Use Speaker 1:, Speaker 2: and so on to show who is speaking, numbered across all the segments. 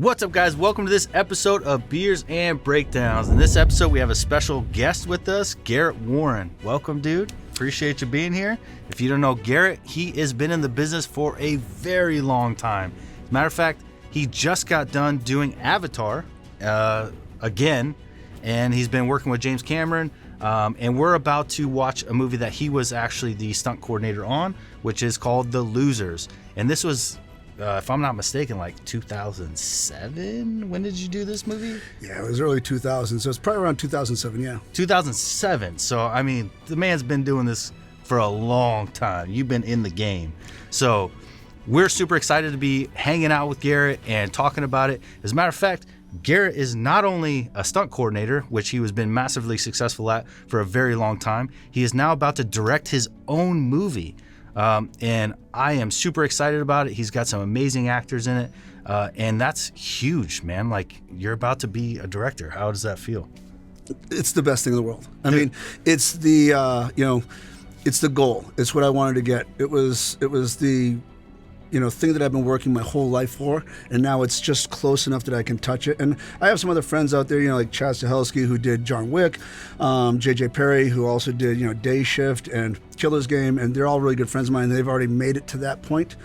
Speaker 1: What's up, guys? Welcome to this episode of Beers and Breakdowns. In this episode, we have a special guest with us, Garrett Warren. Welcome, dude. Appreciate you being here. If you don't know Garrett, he has been in the business for a very long time. As a matter of fact, he just got done doing Avatar again, and he's been working with James Cameron. And we're about to watch a movie that he was actually the stunt coordinator on, which is called The Losers. And this was, if I'm not mistaken, like 2007. When did you do this movie?
Speaker 2: Yeah, it was early 2000, so it's probably around 2007, yeah.
Speaker 1: 2007. So, I mean, the man's been doing this for a long time. You've been in the game. So, we're super excited to be hanging out with Garrett and talking about it. As a matter of fact, Garrett is not only a stunt coordinator, which he has been massively successful at for a very long time, he is now about to direct his own movie. And I am super excited about it. He's got some amazing actors in it. And that's huge, man. Like, you're about to be a director. How does that feel?
Speaker 2: It's the best thing in the world. I mean, it's the, it's the goal. It's what I wanted to get. It was the, thing that I've been working my whole life for, and now it's just close enough that I can touch it. And I have some other friends out there, like Chad Stahelski, who did John Wick, JJ Perry, who also did, Day Shift and Killer's Game, and they're all really good friends of mine. They've already made it to that point.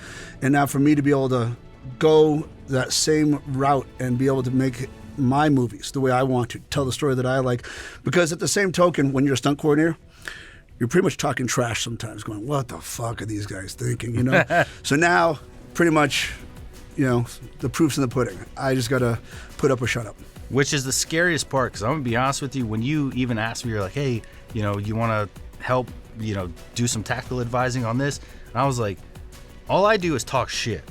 Speaker 2: And now for me to be able to go that same route and be able to make my movies the way I want to, tell the story that I like, because at the same token, when you're a stunt coordinator, you're pretty much talking trash sometimes, going, what the fuck are these guys thinking, So now, pretty much, the proof's in the pudding. I just got to put up or shut up.
Speaker 1: Which is the scariest part, because I'm going to be honest with you, when you even asked me, you're like, hey, you want to help, do some tactical advising on this? And I was like, all I do is talk shit.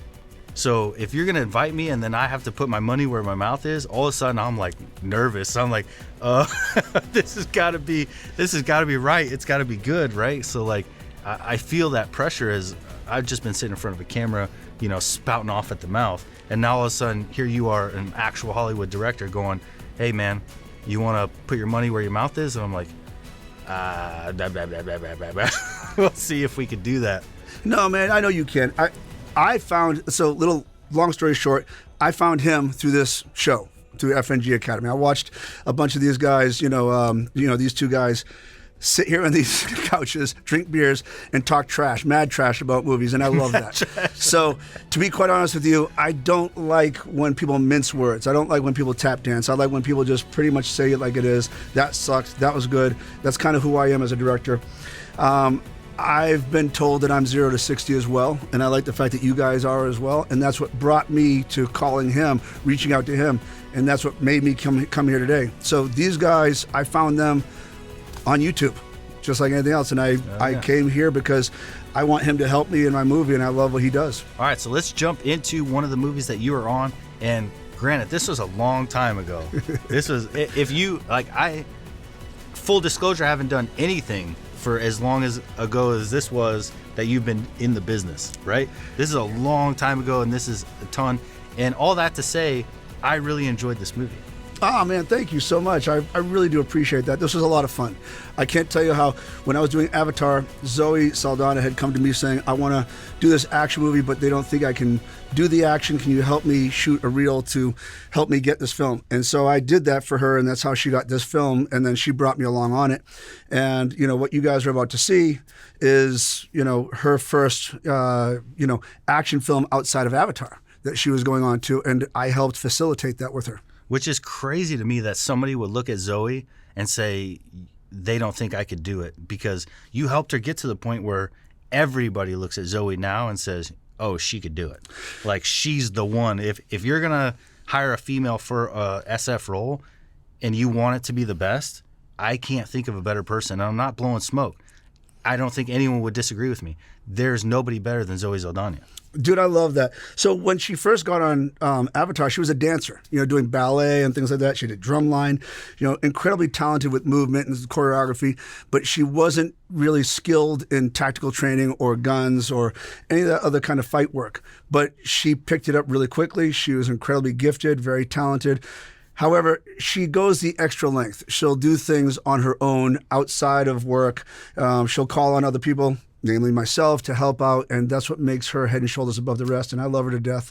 Speaker 1: So if you're going to invite me and then I have to put my money where my mouth is, all of a sudden I'm like nervous. I'm like, this has got to be right. It's got to be good, right? So like, I feel that pressure as I've just been sitting in front of a camera, spouting off at the mouth. And now all of a sudden here you are, an actual Hollywood director going, hey man, you want to put your money where your mouth is? And I'm like, blah, blah, blah, blah, blah, blah, blah. We'll see if we could do that.
Speaker 2: No, man, I know you can. I found, long story short, I found him through this show, through FNG Academy. I watched a bunch of these guys, these two guys sit here on these couches, drink beers, and talk trash, mad trash about movies, and I love that. So, to be quite honest with you, I don't like when people mince words. I don't like when people tap dance. I like when people just pretty much say it like it is. That sucked. That was good. That's kind of who I am as a director. I've been told that I'm 0 to 60 as well, and I like the fact that you guys are as well, and that's what brought me to calling him, reaching out to him, and that's what made me come here today. So these guys, I found them on YouTube, just like anything else, and I came here because I want him to help me in my movie, and I love what he does.
Speaker 1: All right, so let's jump into one of the movies that you were on, and granted, this was a long time ago. This was, full disclosure, I haven't done anything for as long ago as this was that you've been in the business, right? This is a long time ago, and this is a ton. And all that to say, I really enjoyed this movie.
Speaker 2: Oh, man, thank you so much. I really do appreciate that. This was a lot of fun. I can't tell you how, when I was doing Avatar, Zoe Saldana had come to me saying, I want to do this action movie, but they don't think I can do the action. Can you help me shoot a reel to help me get this film? And so I did that for her, and that's how she got this film, and then she brought me along on it. And, what you guys are about to see is, her first, action film outside of Avatar that she was going on to, and I helped facilitate that with her.
Speaker 1: Which is crazy to me that somebody would look at Zoe and say they don't think I could do it, because you helped her get to the point where everybody looks at Zoe now and says, oh, she could do it. Like, she's the one. If you're going to hire a female for a SF role and you want it to be the best, I can't think of a better person. And I'm not blowing smoke. I don't think anyone would disagree with me. There's nobody better than Zoe Saldana.
Speaker 2: Dude, I love that. So when she first got on Avatar, she was a dancer, doing ballet and things like that. She did drumline, incredibly talented with movement and choreography, but she wasn't really skilled in tactical training or guns or any of that other kind of fight work. But she picked it up really quickly. She was incredibly gifted, very talented. However, she goes the extra length. She'll do things on her own outside of work. She'll call on other people, namely myself, to help out, and that's what makes her head and shoulders above the rest, and I love her to death.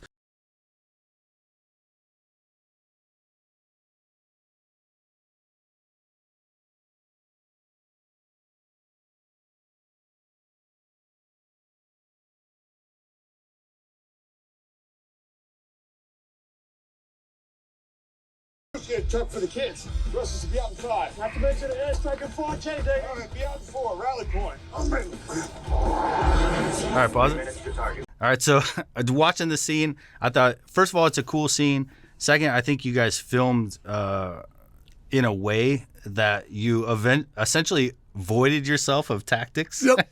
Speaker 3: get a truck for the kids. The rest is to be out in 5. Not to mention the airstrike in 4, Jenny Day. All right, be out in 4, rally point.
Speaker 1: All right, pause it. All right, so watching the scene, I thought, first of all, it's a cool scene. Second, I think you guys filmed in a way that you essentially voided yourself of tactics.
Speaker 2: Yep.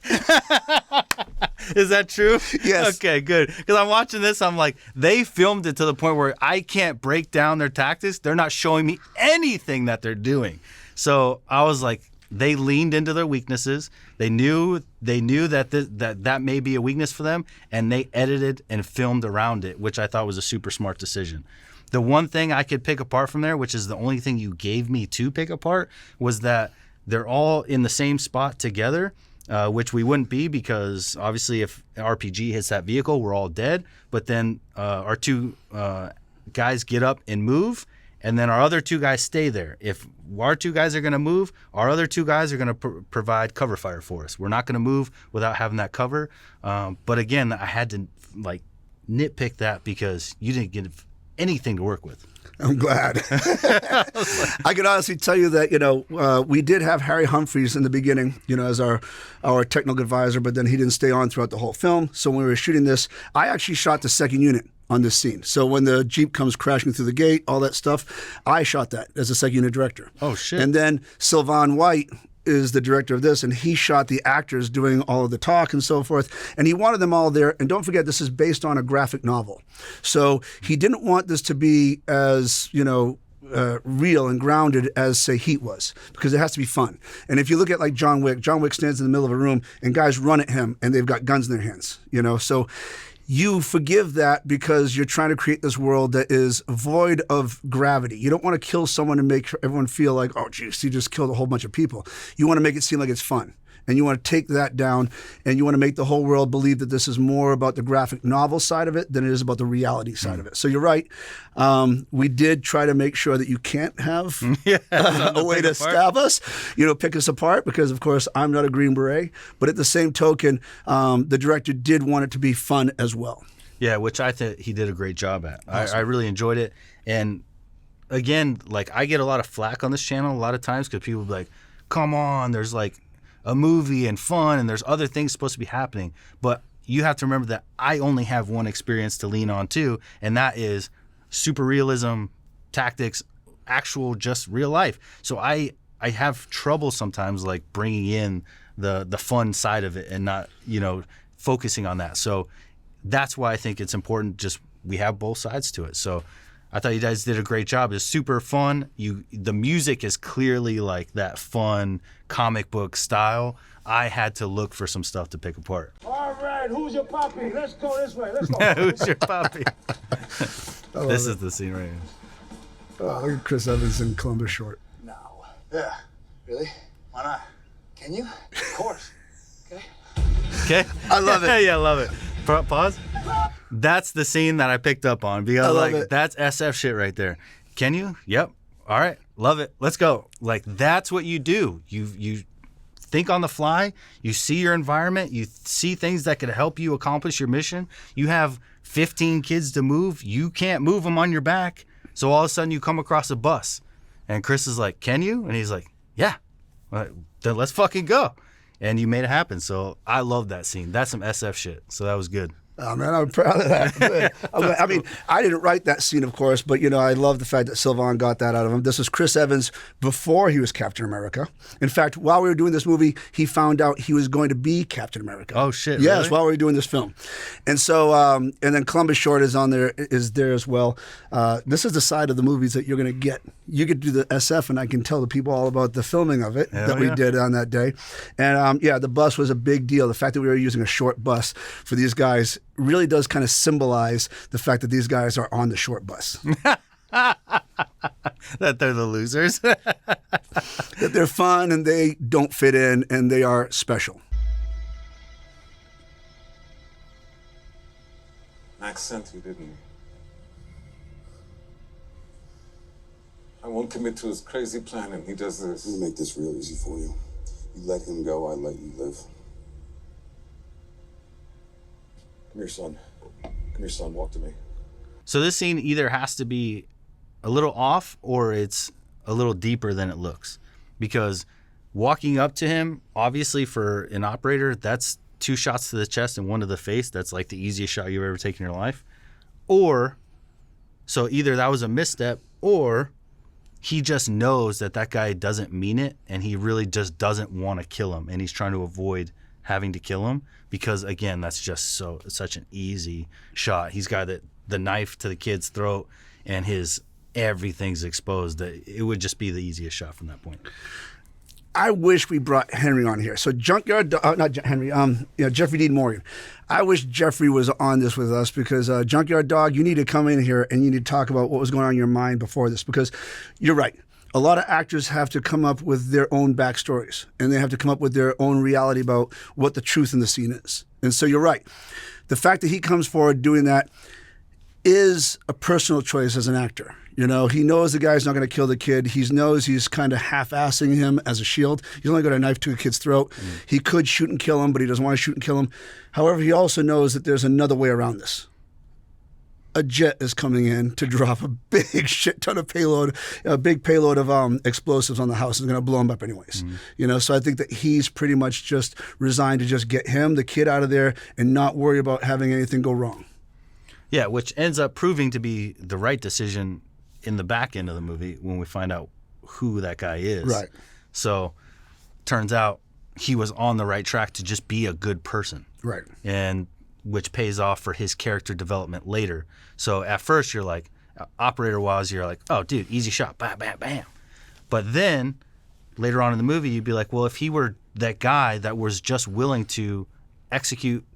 Speaker 1: Is that true?
Speaker 2: Yes.
Speaker 1: Okay, good. Because I'm watching this, I'm like, they filmed it to the point where I can't break down their tactics. They're not showing me anything that they're doing. So I was like, they leaned into their weaknesses. They knew that that may be a weakness for them, and they edited and filmed around it, which I thought was a super smart decision. The one thing I could pick apart from there, which is the only thing you gave me to pick apart, was that they're all in the same spot together, which we wouldn't be because obviously if RPG hits that vehicle, we're all dead. But then our two guys get up and move, and then our other two guys stay there. If our two guys are going to move, our other two guys are going to provide cover fire for us. We're not going to move without having that cover. But again, I had to like nitpick that because you didn't get anything to work with.
Speaker 2: I'm glad. I can honestly tell you that, we did have Harry Humphreys in the beginning, as our technical advisor, but then he didn't stay on throughout the whole film. So when we were shooting this, I actually shot the second unit on this scene. So when the Jeep comes crashing through the gate, all that stuff, I shot that as a second unit director.
Speaker 1: Oh, shit.
Speaker 2: And then Sylvan White is the director of this, and he shot the actors doing all of the talk and so forth, and he wanted them all there. And don't forget, this is based on a graphic novel, so he didn't want this to be as real and grounded as say Heat was, because it has to be fun. And if you look at like John Wick stands in the middle of a room and guys run at him and they've got guns in their hands, so you forgive that because you're trying to create this world that is void of gravity. You don't want to kill someone and make everyone feel like, oh, geez, you just killed a whole bunch of people. You want to make it seem like it's fun. And you want to take that down, and you want to make the whole world believe that this is more about the graphic novel side of it than it is about the reality side of it. So you're right. We did try to make sure that you can't have a way to stab us, pick us apart, because, of course, I'm not a Green Beret. But at the same token, the director did want it to be fun as well.
Speaker 1: Yeah, which I think he did a great job at.
Speaker 2: Awesome.
Speaker 1: I really enjoyed it. And, again, like I get a lot of flack on this channel a lot of times because people be like, come on, there's like a movie and fun and there's other things supposed to be happening, but you have to remember that I only have one experience to lean on too, and that is super realism, tactics, actual just real life. So I have trouble sometimes like bringing in the fun side of it and not focusing on that. So that's why I think it's important just we have both sides to it. So I thought you guys did a great job. It's super fun. The music is clearly like that fun comic book style. I had to look for some stuff to pick apart.
Speaker 3: All right, who's your puppy? Let's go this way. Let's go.
Speaker 1: Who's your puppy? This is the scene right here.
Speaker 2: Oh, look at Chris Evans in Columbus short.
Speaker 3: No. Yeah. Really? Why not? Can you? Of course.
Speaker 1: Okay.
Speaker 2: I love it.
Speaker 1: Yeah, I love it. Pause. That's the scene that I picked up on because that's SF shit right there. Can you? Yep. All right. Love it. Let's go. Like that's what you do. You think on the fly. You see your environment. You see things that could help you accomplish your mission. You have 15 kids to move. You can't move them on your back. So all of a sudden you come across a bus, and Chris is like, "Can you?" And he's like, "Yeah." Then let's fucking go. And you made it happen. So I love that scene. That's some SF shit. So that was good.
Speaker 2: Oh, man, I'm proud of that. I mean, I didn't write that scene, of course, but, I love the fact that Sylvan got that out of him. This was Chris Evans before he was Captain America. In fact, while we were doing this movie, he found out he was going to be Captain America.
Speaker 1: Oh, shit,
Speaker 2: Yes,
Speaker 1: really?
Speaker 2: while we were doing this film. And so, and then Columbus Short is there as well. This is the side of the movies that you're going to get. You get to do the SF, and I can tell the people all about the filming of it we did on that day. And, the bus was a big deal. The fact that we were using a short bus for these guys really does kind of symbolize the fact that these guys are on the short bus.
Speaker 1: That they're the losers.
Speaker 2: That they're fun and they don't fit in and they are special.
Speaker 4: Max sent you, didn't he? I won't commit to his crazy plan and he does this.
Speaker 5: I'm gonna make this real easy for you. You let him go, I let you live. Come here, son. Come here, son. Walk to me.
Speaker 1: So this scene either has to be a little off or it's a little deeper than it looks. Because walking up to him, obviously for an operator, that's 2 shots to the chest and 1 to the face. That's like the easiest shot you've ever taken in your life. Or, so either that was a misstep or he just knows that that guy doesn't mean it and he really just doesn't want to kill him and he's trying to avoid having to kill him because, again, that's just such an easy shot. He's got the knife to the kid's throat and everything's exposed. It would just be the easiest shot from that point.
Speaker 2: I wish we brought Henry on here. So not Henry, Jeffrey Dean Morgan. I wish Jeffrey was on this with us because Junkyard Dog, you need to come in here and you need to talk about what was going on in your mind before this because you're right. A lot of actors have to come up with their own backstories and they have to come up with their own reality about what the truth in the scene is. And so you're right. The fact that he comes forward doing that is a personal choice as an actor. You know, he knows the guy's not going to kill the kid. He knows he's kind of half-assing him as a shield. He's only got a knife to a kid's throat. He could shoot and kill him, but he doesn't want to shoot and kill him. However, he also knows that there's another way around this. A jet is coming in to drop a big shit ton of payload, a big payload of explosives on the house. Is going to blow him up anyways. You know, so I think that he's pretty much just resigned to just get him, the kid, out of there and not worry about having anything go wrong.
Speaker 1: Yeah, which ends up proving to be the right decision in the back end of the movie when we find out who that guy is.
Speaker 2: Right.
Speaker 1: So turns out he was on the right track to just be a good person.
Speaker 2: Right.
Speaker 1: And which pays off for his character development later. So at first you're like, operator-wise, you're like, oh, dude, easy shot, bam, bam, bam. But then later on in the movie, you'd be like, well, if he were that guy that was just willing to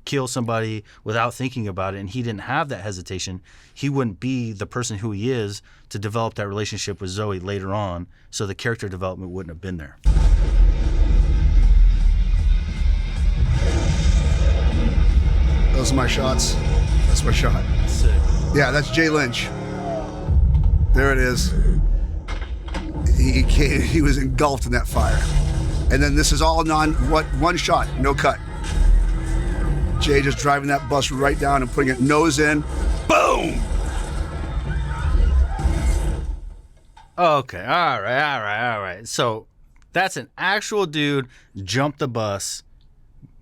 Speaker 1: kill somebody without thinking about it, and he didn't have that hesitation, he wouldn't be the person who he is to develop that relationship with Zoe later on, so the character development wouldn't have been there.
Speaker 2: Those are my shots. That's my shot.
Speaker 1: Sick.
Speaker 2: Yeah, that's Jay Lynch. There it is. He was engulfed in that fire. And then this is all one shot, no cut. Jay just driving that bus right down and putting it nose in. Boom!
Speaker 1: Okay, all right. So that's an actual dude jumped the bus.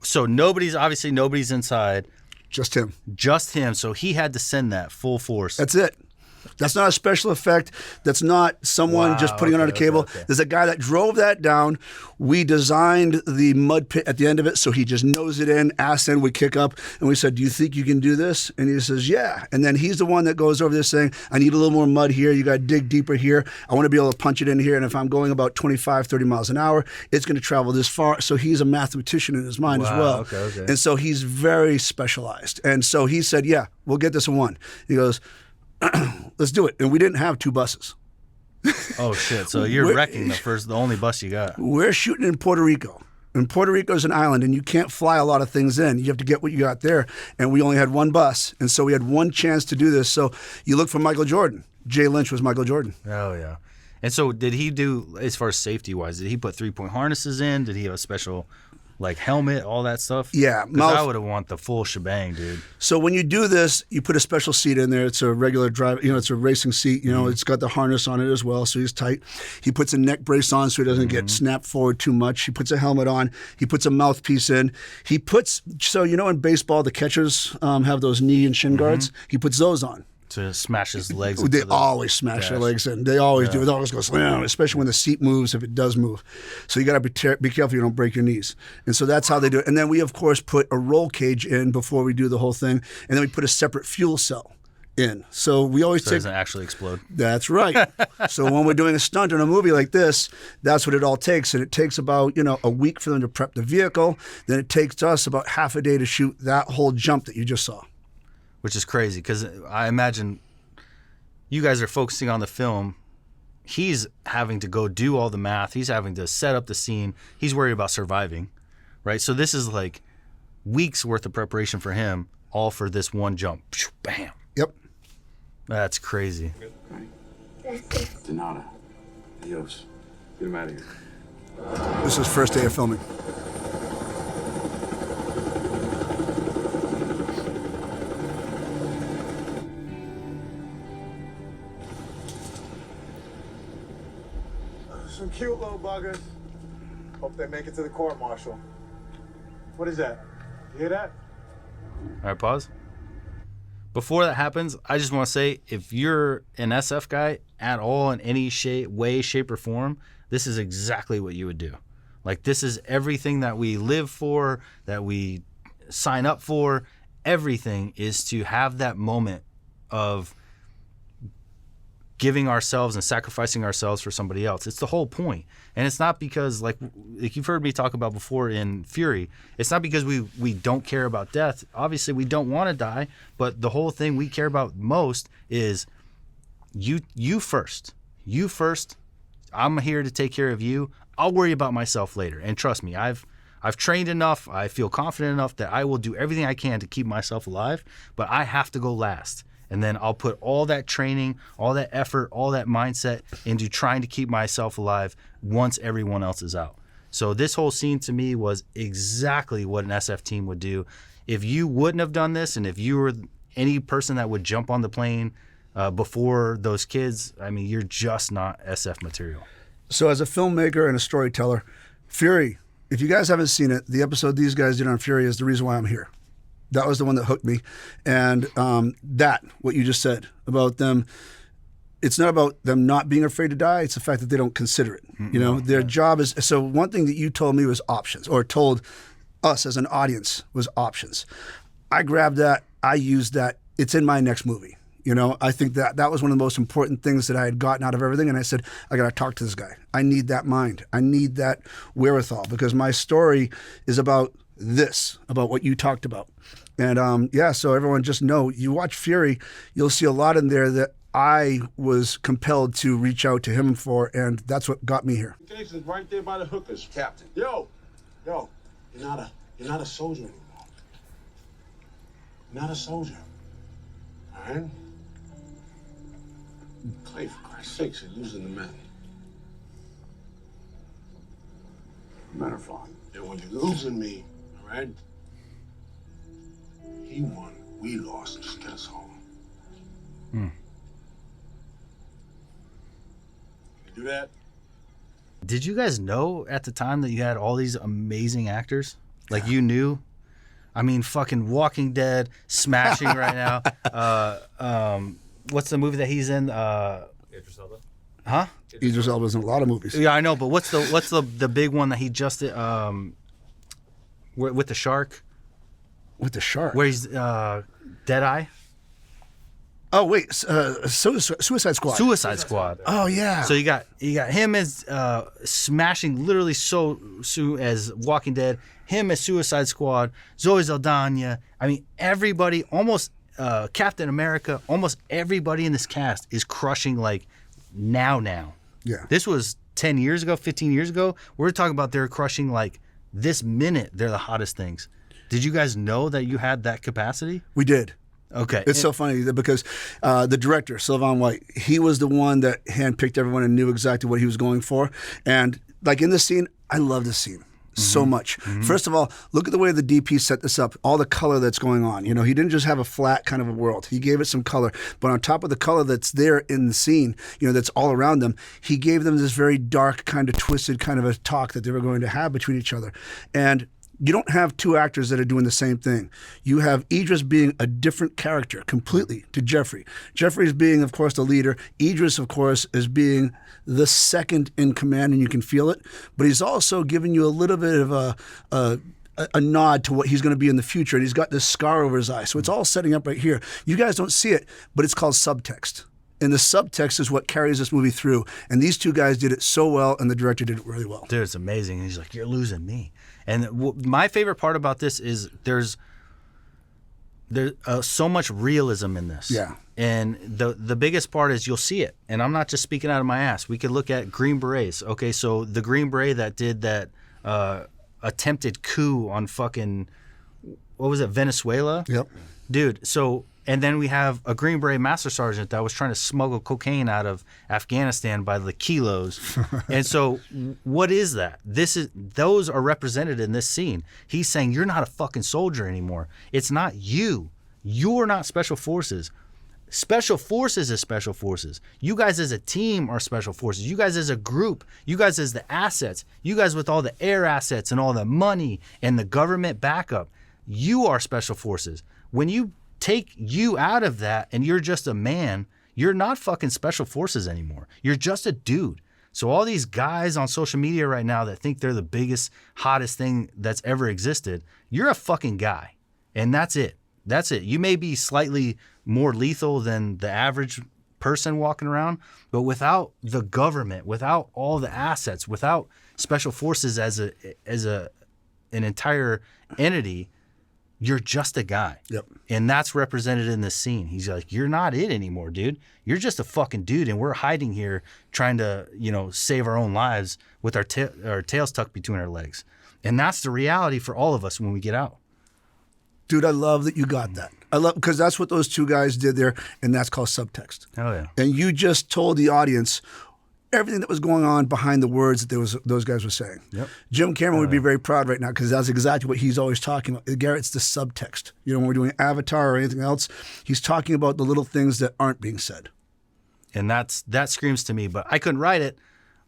Speaker 1: So nobody's inside.
Speaker 2: Just him.
Speaker 1: Just him. So he had to send that full force.
Speaker 2: That's it. That's not a special effect. That's not someone just putting it on a cable.
Speaker 1: Okay.
Speaker 2: There's a guy that drove that down. We designed the mud pit at the end of it, so he just nose it in, ass in, we kick up, and we said, do you think you can do this? And he says, yeah. And then he's the one that goes over there saying, I need a little more mud here. You got to dig deeper here. I want to be able to punch it in here, and if I'm going about 25, 30 miles an hour, it's going to travel this far. So he's a mathematician in his mind as well.
Speaker 1: Okay.
Speaker 2: And so he's very specialized. And so he said, yeah, we'll get this in one. He goes, let's do it. And we didn't have 2 buses.
Speaker 1: Oh shit! So you're wrecking the only bus you got.
Speaker 2: We're shooting in Puerto Rico. And Puerto Rico is an island, and you can't fly a lot of things in. You have to get what you got there. And we only had 1 bus, and so we had 1 chance to do this. So you look for Michael Jordan. Jay Lynch was Michael Jordan.
Speaker 1: Oh yeah. And so did he do, as far as safety wise? Did he put 3-point harnesses in? Did he have a special helmet, all that stuff?
Speaker 2: Yeah.
Speaker 1: Because I would have want the full shebang, dude.
Speaker 2: So when you do this, you put a special seat in there. It's a regular drive, it's a racing seat. It's got the harness on it as well, so he's tight. He puts a neck brace on so he doesn't get snapped forward too much. He puts a helmet on. He puts a mouthpiece in. He puts, in baseball, the catchers have those knee and shin guards. He puts those on.
Speaker 1: To smash his legs.
Speaker 2: They always smash their legs in. They always do. It always goes slam, especially when the seat moves, if it does move. So you got to be careful you don't break your knees. And so that's how they do it. And then we, of course, put a roll cage in before we do the whole thing. And then we put a separate fuel cell in. So we always
Speaker 1: it doesn't actually explode.
Speaker 2: That's right. So when we're doing a stunt in a movie like this, that's what it all takes. And it takes about, a week for them to prep the vehicle. Then it takes us about half a day to shoot that whole jump that you just saw.
Speaker 1: Which is crazy because I imagine you guys are focusing on the film. He's having to go do all the math. He's having to set up the scene. He's worried about surviving, right? So this is like weeks worth of preparation for him, all for this one jump. Bam.
Speaker 2: Yep.
Speaker 1: That's crazy.
Speaker 5: De nada. Adios. Get him out of here.
Speaker 2: This is first day of filming.
Speaker 3: Some cute little buggers. Hope they make it to the court martial. What is that? You hear that?
Speaker 1: All right, pause. Before that happens, I just want to say, if you're an SF guy at all in any way, shape, or form, this is exactly what you would do. Like, this is everything that we live for, that we sign up for. Everything is to have that moment of giving ourselves and sacrificing ourselves for somebody else. It's the whole point. And it's not because, like you've heard me talk about before in Fury, it's not because we don't care about death. Obviously, we don't want to die, but the whole thing we care about most is you first. You first. I'm here to take care of you. I'll worry about myself later. And trust me, I've trained enough. I feel confident enough that I will do everything I can to keep myself alive, but I have to go last. And then I'll put all that training, all that effort, all that mindset into trying to keep myself alive once everyone else is out. So this whole scene to me was exactly what an SF team would do. If you wouldn't have done this, and if you were any person that would jump on the plane before those kids, I mean, you're just not SF material.
Speaker 2: So as a filmmaker and a storyteller, Fury, if you guys haven't seen it, the episode these guys did on Fury is the reason why I'm here. That was the one that hooked me. And what you just said about them, it's not about them not being afraid to die. It's the fact that they don't consider it. You know, their job is, so one thing that you told me was options, or told us as an audience was options. I grabbed that. I used that. It's in my next movie. You know, I think that was one of the most important things that I had gotten out of everything. And I said, I got to talk to this guy. I need that mind. I need that wherewithal, because my story is about this, about what you talked about. And so everyone just know, you watch Fury, you'll see a lot in there that I was compelled to reach out to him for, and that's what got me here.
Speaker 3: Jason's right there by the hookers.
Speaker 5: Captain.
Speaker 3: Yo, you're not a soldier anymore. You're not a soldier. All right? Clay, for Christ's sakes, you're losing the men.
Speaker 5: Men are fine.
Speaker 3: And when you're losing me, all right? He won, we lost. Just get us home. You do that?
Speaker 1: Did you guys know at the time that you had all these amazing actors? Like, you knew? I mean, fucking Walking Dead, smashing right now. What's the movie that he's in?
Speaker 6: Idris Elba.
Speaker 1: Huh?
Speaker 2: Idris Elba's in a lot of movies.
Speaker 1: Yeah, I know, but what's the big one that he just did, with the shark?
Speaker 2: With the shark?
Speaker 1: Where he's Deadeye?
Speaker 2: Oh, wait. Suicide Squad.
Speaker 1: Suicide Squad.
Speaker 2: Oh, yeah.
Speaker 1: So you got him as smashing literally so as Walking Dead, him as Suicide Squad, Zoe Saldana. I mean, everybody, almost Captain America, almost everybody in this cast is crushing like now.
Speaker 2: Yeah.
Speaker 1: This was 10 years ago, 15 years ago. We're talking about they're crushing like this minute. They're the hottest things. Did you guys know that you had that capacity?
Speaker 2: We did.
Speaker 1: Okay.
Speaker 2: It's so funny because the director, Sylvain White, he was the one that handpicked everyone and knew exactly what he was going for. And like in this scene, I love this scene so much. First of all, look at the way the DP set this up, all the color that's going on. You know, he didn't just have a flat kind of a world. He gave it some color. But on top of the color that's there in the scene, you know, that's all around them, he gave them this very dark kind of twisted kind of a talk that they were going to have between each other. And you don't have two actors that are doing the same thing. You have Idris being a different character completely to Jeffrey. Jeffrey is being, of course, the leader. Idris, of course, is being the second in command, and you can feel it. But he's also giving you a little bit of a nod to what he's going to be in the future, and he's got this scar over his eye. So it's all setting up right here. You guys don't see it, but it's called subtext. And the subtext is what carries this movie through. And these two guys did it so well, and the director did it really well.
Speaker 1: Dude, it's amazing. He's like, you're losing me. And my favorite part about this is there's so much realism in this.
Speaker 2: Yeah.
Speaker 1: And the biggest part is you'll see it. And I'm not just speaking out of my ass. We could look at Green Berets. Okay, so the Green Beret that did that attempted coup on fucking, what was it, Venezuela?
Speaker 2: Yep.
Speaker 1: Dude, so... And then we have a Green Beret Master Sergeant that was trying to smuggle cocaine out of Afghanistan by the kilos. And so what is that? Those are represented in this scene. He's saying, you're not a fucking soldier anymore. It's not you. You're not special forces. Special forces is special forces. You guys as a team are special forces. You guys as a group, you guys as the assets, you guys with all the air assets and all the money and the government backup, you are special forces. When you take you out of that and you're just a man, you're not fucking special forces anymore. You're just a dude. So all these guys on social media right now that think they're the biggest, hottest thing that's ever existed, you're a fucking guy. And that's it. That's it. You may be slightly more lethal than the average person walking around, but without the government, without all the assets, without special forces as an entire entity, you're just a guy.
Speaker 2: Yep.
Speaker 1: And that's represented in this scene. He's like, you're not it anymore, dude. You're just a fucking dude, and we're hiding here trying to, save our own lives with our tails tucked between our legs. And that's the reality for all of us when we get out.
Speaker 2: Dude, I love that you got that. I love, because that's what those two guys did there, and that's called subtext.
Speaker 1: Oh, yeah.
Speaker 2: And you just told the audience everything that was going on behind the words that those guys were saying.
Speaker 1: Yep.
Speaker 2: Jim Cameron would be very proud right now, because that's exactly what he's always talking about. Garrett's the subtext. When we're doing Avatar or anything else, he's talking about the little things that aren't being said.
Speaker 1: And that screams to me, but I couldn't write it.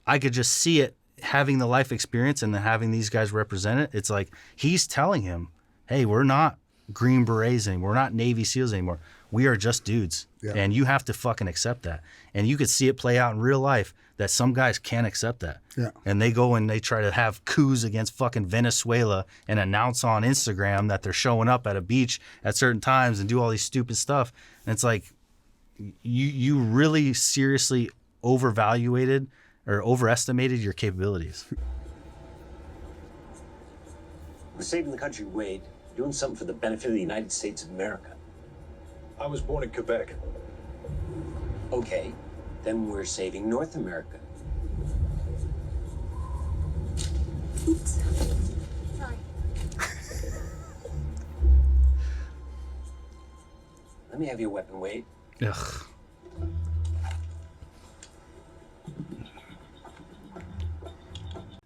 Speaker 1: I could just see it, having the life experience and then having these guys represent it. It's like he's telling him, hey, we're not Green Berets anymore. We're not Navy SEALs anymore. We are just dudes.
Speaker 2: Yeah.
Speaker 1: And you have to fucking accept that. And you could see it play out in real life that some guys can't accept that.
Speaker 2: Yeah.
Speaker 1: And they go and they try to have coups against fucking Venezuela and announce on Instagram that they're showing up at a beach at certain times and do all these stupid stuff. And it's like, you really seriously overestimated your capabilities.
Speaker 6: We're saving the country, Wade. Doing something for the benefit of the United States of America.
Speaker 3: I was born in Quebec.
Speaker 6: Okay, then we're saving North America.
Speaker 7: Oops. Sorry.
Speaker 6: Let me have your weapon, Wade.
Speaker 1: Ugh.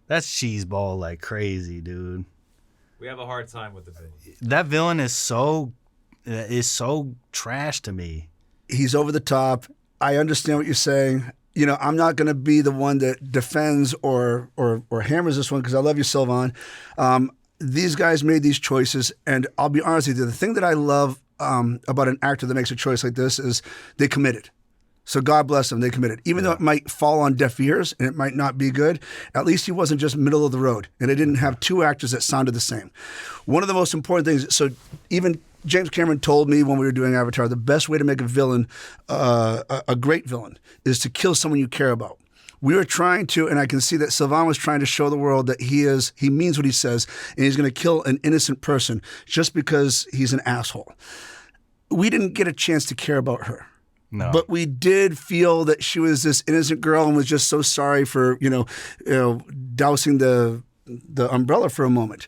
Speaker 1: That's cheeseball like crazy, dude.
Speaker 8: We have a hard time with the villain.
Speaker 1: That villain is so trash to me.
Speaker 2: He's over the top. I understand what you're saying. I'm not going to be the one that defends or hammers this one, because I love you, Sylvan. These guys made these choices, and I'll be honest with you, the thing that I love about an actor that makes a choice like this is they committed. So God bless them, they committed. Even though it might fall on deaf ears and it might not be good, at least he wasn't just middle of the road. And it didn't have two actors that sounded the same. One of the most important things, so even James Cameron told me when we were doing Avatar, the best way to make a villain, a great villain, is to kill someone you care about. We were trying to, and I can see that Sylvan was trying to show the world that he means what he says, and he's going to kill an innocent person just because he's an asshole. We didn't get a chance to care about her.
Speaker 1: No.
Speaker 2: But we did feel that she was this innocent girl and was just so sorry for, dousing the umbrella for a moment.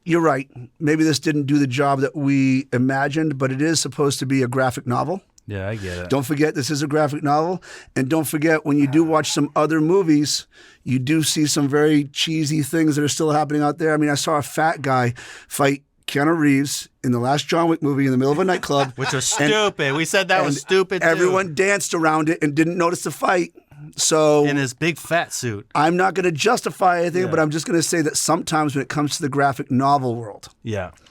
Speaker 2: You're right. Maybe this didn't do the job that we imagined, but it is supposed to be a graphic novel.
Speaker 1: Yeah, I get it.
Speaker 2: Don't forget, this is a graphic novel. And don't forget, when you do watch some other movies, you do see some very cheesy things that are still happening out there. I mean, I saw a fat guy fight Keanu Reeves in the last John Wick movie in the middle of a nightclub.
Speaker 1: Which was stupid. We said that was stupid, too.
Speaker 2: Everyone danced around it and didn't notice the fight. So
Speaker 1: in his big fat suit.
Speaker 2: I'm not going to justify anything, but I'm just going to say that sometimes when it comes to the graphic novel world,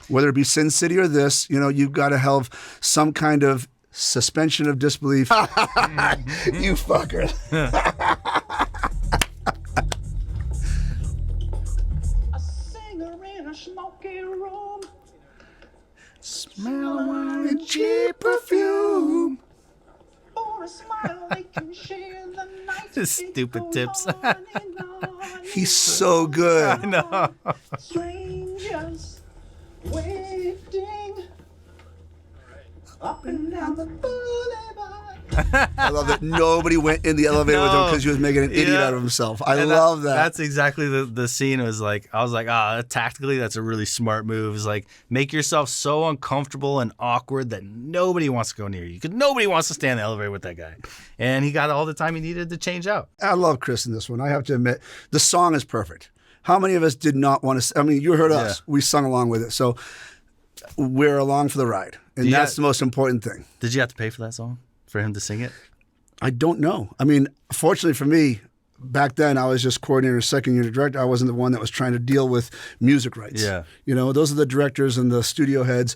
Speaker 2: whether it be Sin City or this, you've got to have some kind of suspension of disbelief. You fucker.
Speaker 7: A singer in a smoky room.
Speaker 2: Smell of wine and cheap perfume.
Speaker 7: For a smile they can share the night.
Speaker 1: Stupid tips.
Speaker 2: He's so good.
Speaker 1: I know.
Speaker 7: Strangers waiting up and down the boulevard.
Speaker 2: I love that nobody went in the elevator with him because he was making an idiot out of himself. I love that.
Speaker 1: That's exactly the scene. Was like, I was like, tactically, that's a really smart move. It's like, make yourself so uncomfortable and awkward that nobody wants to go near you, because nobody wants to stand in the elevator with that guy. And he got all the time he needed to change out.
Speaker 2: I love Chris in this one. I have to admit, the song is perfect. How many of us did not want to? I mean, you heard us. We sung along with it. So we're along for the ride. And that's the most important thing.
Speaker 1: Did you have to pay for that song? For him to sing it?
Speaker 2: I don't know. I mean, fortunately for me, back then I was just coordinator, second unit director. I wasn't the one that was trying to deal with music rights.
Speaker 1: Yeah.
Speaker 2: You know, those are the directors and the studio heads.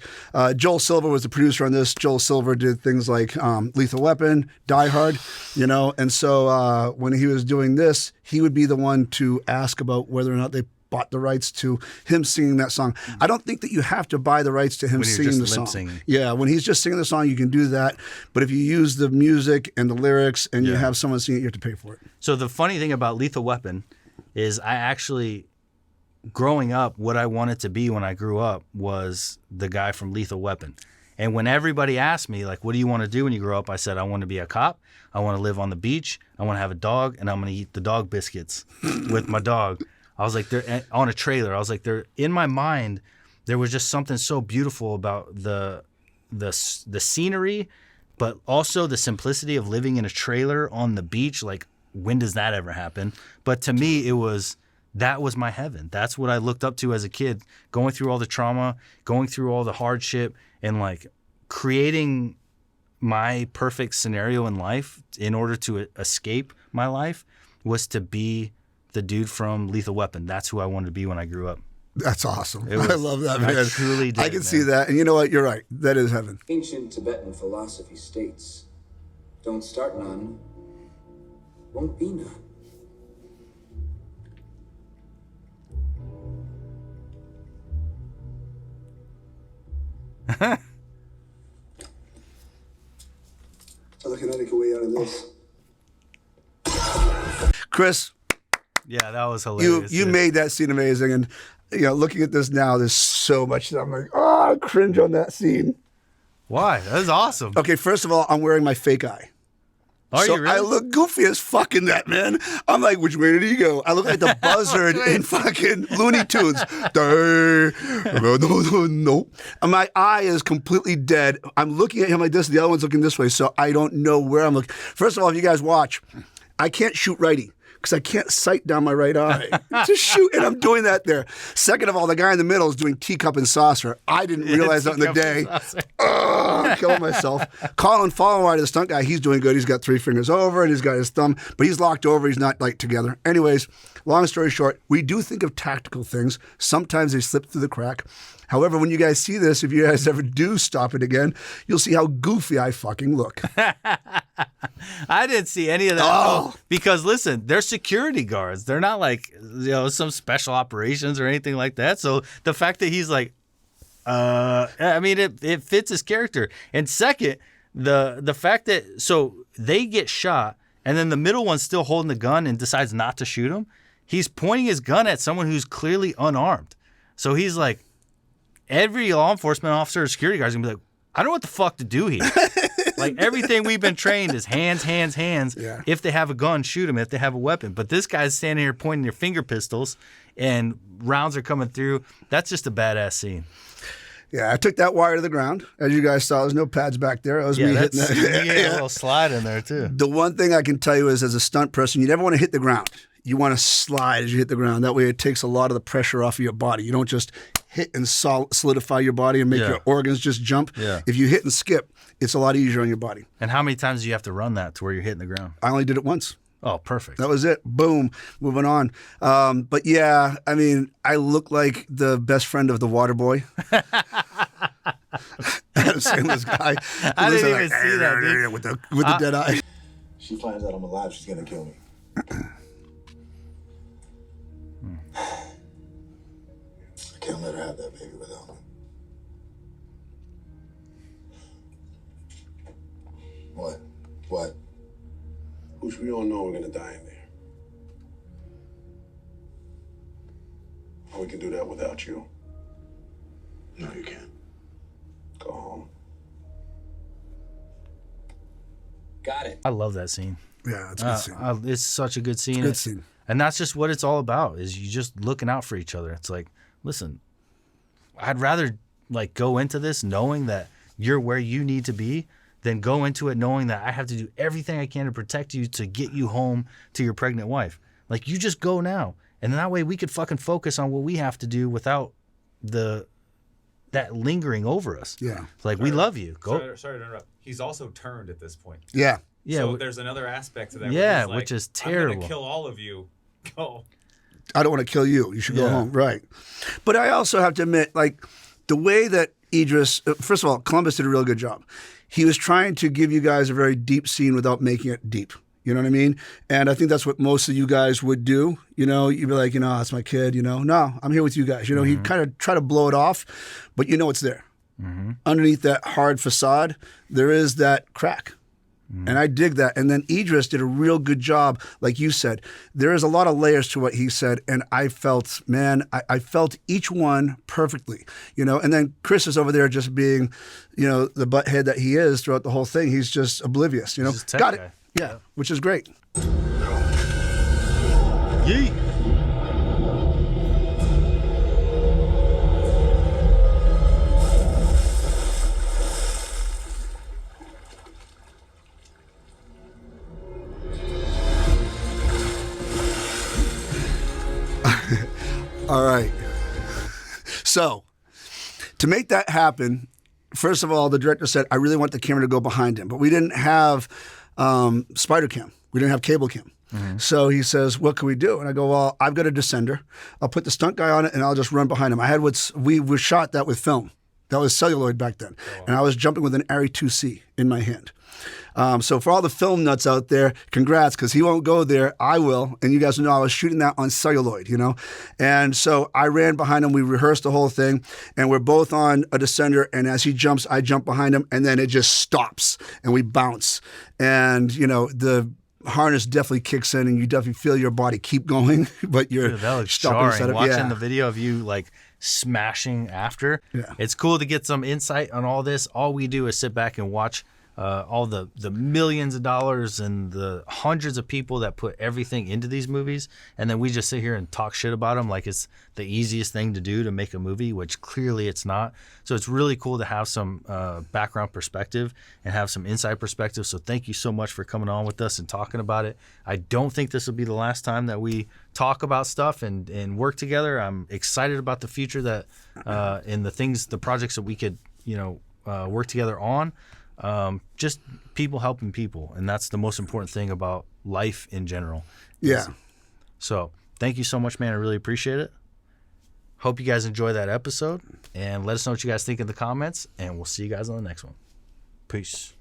Speaker 2: Joel Silver was the producer on this. Joel Silver did things like Lethal Weapon, Die Hard, you know. And so when he was doing this, he would be the one to ask about whether or not they bought the rights to him singing that song. I don't think that you have to buy the rights to him singing the song. Singing. Yeah, when he's just singing the song, you can do that. But if you use the music and the lyrics and you have someone sing it, you have to pay for it.
Speaker 1: So the funny thing about Lethal Weapon is I actually, growing up, what I wanted to be when I grew up was the guy from Lethal Weapon. And when everybody asked me, like, what do you want to do when you grow up? I said, I want to be a cop. I want to live on the beach. I want to have a dog, and I'm going to eat the dog biscuits with my dog. I was like, they're on a trailer. I was like, they're in my mind. There was just something so beautiful about the scenery, but also the simplicity of living in a trailer on the beach. Like, when does that ever happen? But to me, that was my heaven. That's what I looked up to as a kid, going through all the trauma, going through all the hardship, and like creating my perfect scenario in life in order to escape my life was to be the dude from Lethal Weapon. That's who I wanted to be when I grew up.
Speaker 2: That's awesome. I love that, man.
Speaker 1: I truly did.
Speaker 2: I can see that. And you know what? You're right. That is heaven.
Speaker 9: Ancient Tibetan philosophy states, don't start none, won't be none.
Speaker 3: So the kinetic way out of this.
Speaker 2: Chris.
Speaker 1: Yeah, that was hilarious.
Speaker 2: You made that scene amazing. And, you know, looking at this now, there's so much that I'm like, I cringe on that scene.
Speaker 1: Why? That was awesome.
Speaker 2: Okay, first of all, I'm wearing my fake eye.
Speaker 1: Are
Speaker 2: so
Speaker 1: you really?
Speaker 2: I look goofy as fuck in that, man. I'm like, which way did he go? I look like the buzzard in fucking Looney Tunes. No. And my eye is completely dead. I'm looking at him like this. The other one's looking this way, so I don't know where I'm looking. First of all, if you guys watch, I can't shoot righty because I can't sight down my right eye to shoot, and I'm doing that there. Second of all, the guy in the middle is doing teacup and saucer. I didn't realize that in the day. I'm killing myself. Colin Fallwide, the stunt guy, he's doing good. He's got 3 fingers over, and he's got his thumb, but he's locked over. He's not like together. Anyways, long story short, we do think of tactical things. Sometimes they slip through the crack. However, when you guys see this, if you guys ever do stop it again, you'll see how goofy I fucking look.
Speaker 1: I didn't see any of that.
Speaker 2: Oh.
Speaker 1: Because listen, they're security guards. They're not like, you know, some special operations or anything like that. So the fact that he's like, I mean, it fits his character. And second, the fact that, so they get shot and then the middle one's still holding the gun and decides not to shoot him. He's pointing his gun at someone who's clearly unarmed. So he's like, every law enforcement officer or security guard is gonna be like, I don't know what the fuck to do here. Like, everything we've been trained is hands. Yeah. If they have a gun, shoot them. If they have a weapon. But this guy's standing here pointing their finger pistols and rounds are coming through. That's just a badass scene.
Speaker 2: Yeah, I took that wire to the ground. As you guys saw, there's no pads back there. It was me hitting that.
Speaker 1: You get a little slide in there, too.
Speaker 2: The one thing I can tell you is, as a stunt person, you never want to hit the ground. You want to slide as you hit the ground. That way it takes a lot of the pressure off of your body. You don't just hit and solidify your body and make your organs just jump.
Speaker 1: Yeah.
Speaker 2: If you hit and skip, it's a lot easier on your body.
Speaker 1: And how many times do you have to run that to where you're hitting the ground?
Speaker 2: I only did it once.
Speaker 1: Oh, perfect.
Speaker 2: That was it. Boom. Moving on. But yeah, I mean, I look like the best friend of the water boy. Adam Sandler's guy.
Speaker 1: I didn't even see that, dude.
Speaker 2: With the dead eye.
Speaker 3: She finds out I'm alive, she's gonna kill me. I can't let her have that baby without me. What? Which we all know we're gonna die in there. Or we can do that without you. No, you can't. Go home.
Speaker 6: Got it.
Speaker 1: I love that scene.
Speaker 2: Yeah, it's a good scene.
Speaker 1: It's such a good scene.
Speaker 2: Good scene.
Speaker 1: And that's just what it's all about, is you just looking out for each other. It's like, listen, I'd rather like go into this knowing that you're where you need to be than go into it knowing that I have to do everything I can to protect you to get you home to your pregnant wife. Like, you just go now. And that way we could fucking focus on what we have to do without the that lingering over us.
Speaker 2: Yeah.
Speaker 1: It's like, we love you. Go.
Speaker 8: Sorry to interrupt. He's also turned at this point.
Speaker 2: Yeah.
Speaker 1: Yeah.
Speaker 8: So there's another aspect to that.
Speaker 1: Yeah,
Speaker 8: where he's like,
Speaker 1: which is
Speaker 8: I'm
Speaker 1: terrible.
Speaker 8: gonna kill all of you. Go.
Speaker 2: I don't want to kill you. You should go
Speaker 1: Yeah.
Speaker 2: home. Right. But I also have to admit, like, the way that Idris, first of all, Columbus did a real good job. He was trying to give you guys a very deep scene without making it deep. You know what I mean? And I think that's what most of you guys would do. You know, you'd be like, you know, that's my kid, you know. No, I'm here with you guys. You know, he'd kind of try to blow it off, but you know it's there. Underneath that hard facade, there is that crack. And I dig that. And then Idris did a real good job, like you said. There is a lot of layers to what he said, and I felt, man, I felt each one perfectly, you know. And then Chris is over there just being, you know, the butthead that he is throughout the whole thing. He's just oblivious, you know.
Speaker 1: He's just a tech
Speaker 2: Got
Speaker 1: guy.
Speaker 2: it. Yeah, which is great.
Speaker 1: Yeet.
Speaker 2: All right. So, to make that happen, first of all, the director said, I really want the camera to go behind him. But we didn't have spider cam. We didn't have cable cam. So he says, what can we do? And I go, well, I've got a descender. I'll put the stunt guy on it and I'll just run behind him. I had we shot that with film. That was celluloid back then. And I was jumping with an Arri 2C in my hand. So for all the film nuts out there, congrats, because he won't go there. I will. And you guys know I was shooting that on celluloid, you know. And so I ran behind him. We rehearsed the whole thing. And we're both on a descender. And as he jumps, I jump behind him. And then it just stops. And we bounce. And, you know, the harness definitely kicks in. And you definitely feel your body keep going. But you're
Speaker 1: Dude, that looks
Speaker 2: stopping
Speaker 1: jarring.
Speaker 2: setup.
Speaker 1: Watching
Speaker 2: Yeah.
Speaker 1: the video of you, like, smashing after.
Speaker 2: Yeah.
Speaker 1: It's cool to get some insight on all this. All we do is sit back and watch all the millions of dollars and the hundreds of people that put everything into these movies, and then we just sit here and talk shit about them like it's the easiest thing to do to make a movie, which clearly it's not. So it's really cool to have some background perspective and have some inside perspective. So thank you so much for coming on with us and talking about it. I don't think this will be the last time that we talk about stuff and work together. I'm excited about the future that and the projects that we could, you know, work together on. Just people helping people, and that's the most important thing about life in general.
Speaker 2: Yeah.
Speaker 1: So thank you so much, man. I really appreciate it. Hope you guys enjoy that episode, and let us know what you guys think in the comments, and we'll see you guys on the next one. Peace.